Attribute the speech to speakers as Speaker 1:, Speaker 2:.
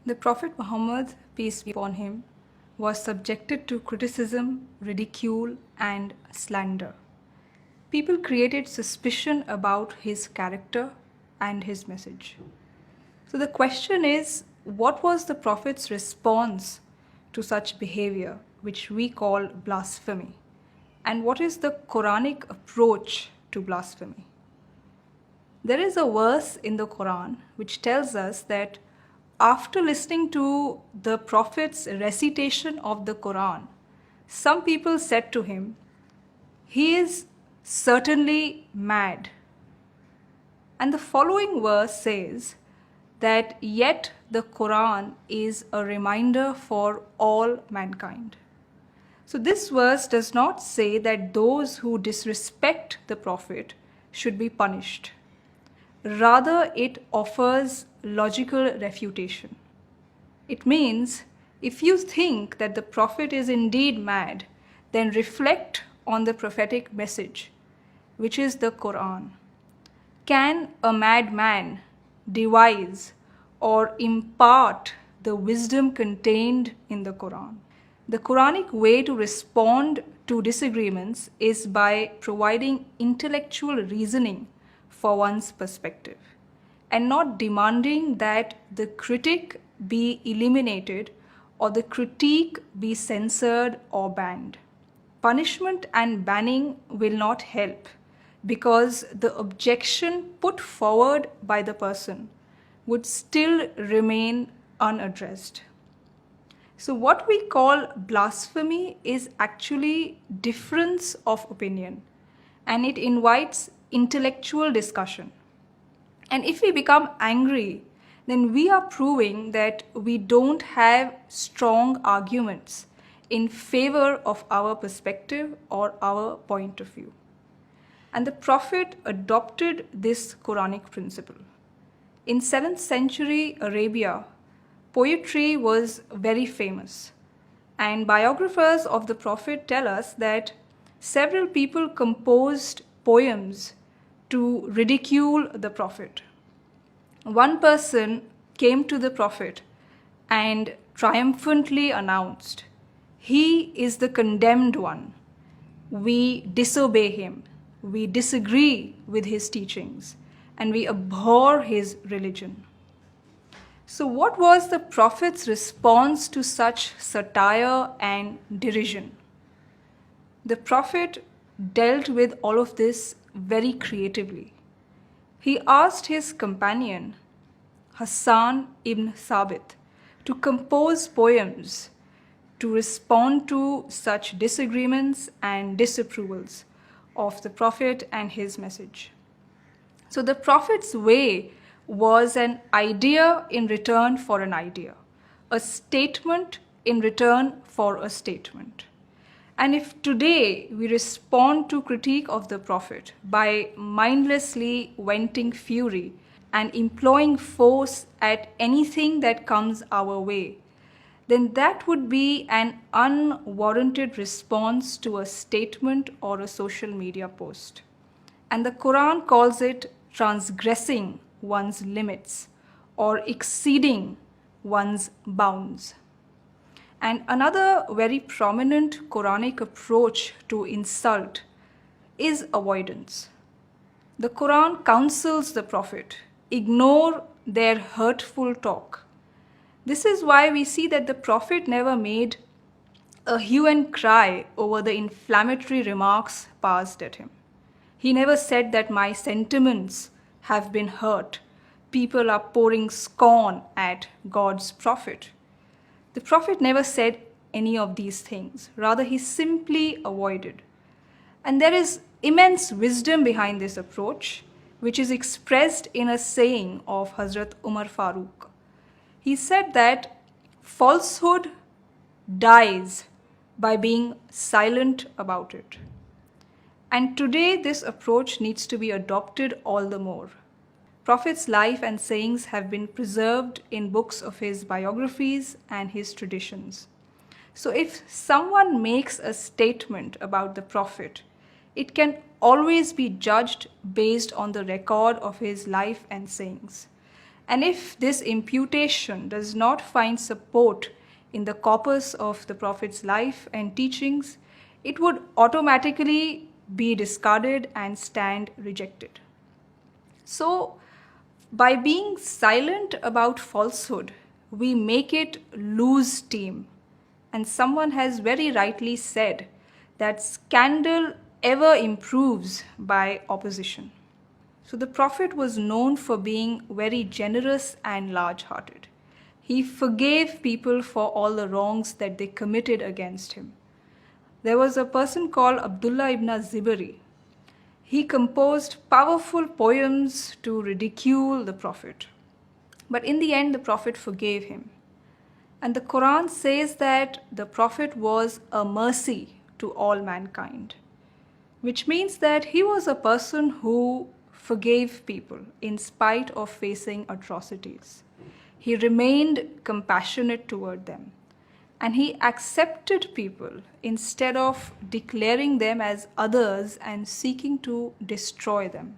Speaker 1: The Prophet Muhammad, peace be upon him, was subjected to criticism, ridicule, and slander. People created suspicion about his character and his message. So the question is, what was the Prophet's response to such behavior, which we call blasphemy? And what is the Quranic approach to blasphemy? There is a verse in the Quran which tells us that after listening to the Prophet's recitation of the Quran, some people said to him, "He is certainly mad." And the following verse says that yet the Quran is a reminder for all mankind. So this verse does not say that those who disrespect the Prophet should be punished. Rather, it offers logical refutation. It means if you think that the Prophet is indeed mad, then reflect on the prophetic message, which is the Quran. Can a madman devise or impart the wisdom contained in the Quran? The Quranic way to respond to disagreements is by providing intellectual reasoning for one's perspective and not demanding that the critic be eliminated or the critique be censored or banned. Punishment and banning will not help because the objection put forward by the person would still remain unaddressed. So what we call blasphemy is actually difference of opinion, and it invites intellectual discussion. And if we become angry, then we are proving that we don't have strong arguments in favor of our perspective or our point of view. And the Prophet adopted this Quranic principle. In 7th century Arabia, poetry was very famous. And biographers of the Prophet tell us that several people composed poems to ridicule the Prophet. One person came to the Prophet and triumphantly announced, "He is the condemned one. We disobey him. We disagree with his teachings, and we abhor his religion." So what was the Prophet's response to such satire and derision? The Prophet dealt with all of this very creatively. He asked his companion, Hassan ibn Thabit, to compose poems to respond to such disagreements and disapprovals of the Prophet and his message. So the Prophet's way was an idea in return for an idea, a statement in return for a statement. And if today we respond to critique of the Prophet by mindlessly venting fury and employing force at anything that comes our way, then that would be an unwarranted response to a statement or a social media post. And the Quran calls it transgressing one's limits or exceeding one's bounds. And another very prominent Quranic approach to insult is avoidance. The Quran counsels the Prophet, ignore their hurtful talk. This is why we see that the Prophet never made a hue and cry over the inflammatory remarks passed at him. He never said that my sentiments have been hurt. People are pouring scorn at God's Prophet. The Prophet never said any of these things. Rather, he simply avoided. And there is immense wisdom behind this approach, which is expressed in a saying of Hazrat Umar Farooq. He said that falsehood dies by being silent about it. And today, this approach needs to be adopted all the more. Prophet's life and sayings have been preserved in books of his biographies and his traditions. So if someone makes a statement about the Prophet, it can always be judged based on the record of his life and sayings. And if this imputation does not find support in the corpus of the Prophet's life and teachings, it would automatically be discarded and stand rejected. So, by being silent about falsehood, we make it lose steam. And someone has very rightly said that scandal ever improves by opposition. So the Prophet was known for being very generous and large-hearted. He forgave people for all the wrongs that they committed against him. There was a person called Abdullah ibn Zibari. He composed powerful poems to ridicule the Prophet. But in the end, the Prophet forgave him. And the Quran says that the Prophet was a mercy to all mankind, which means that he was a person who forgave people in spite of facing atrocities. He remained compassionate toward them, and he accepted people instead of declaring them as others and seeking to destroy them.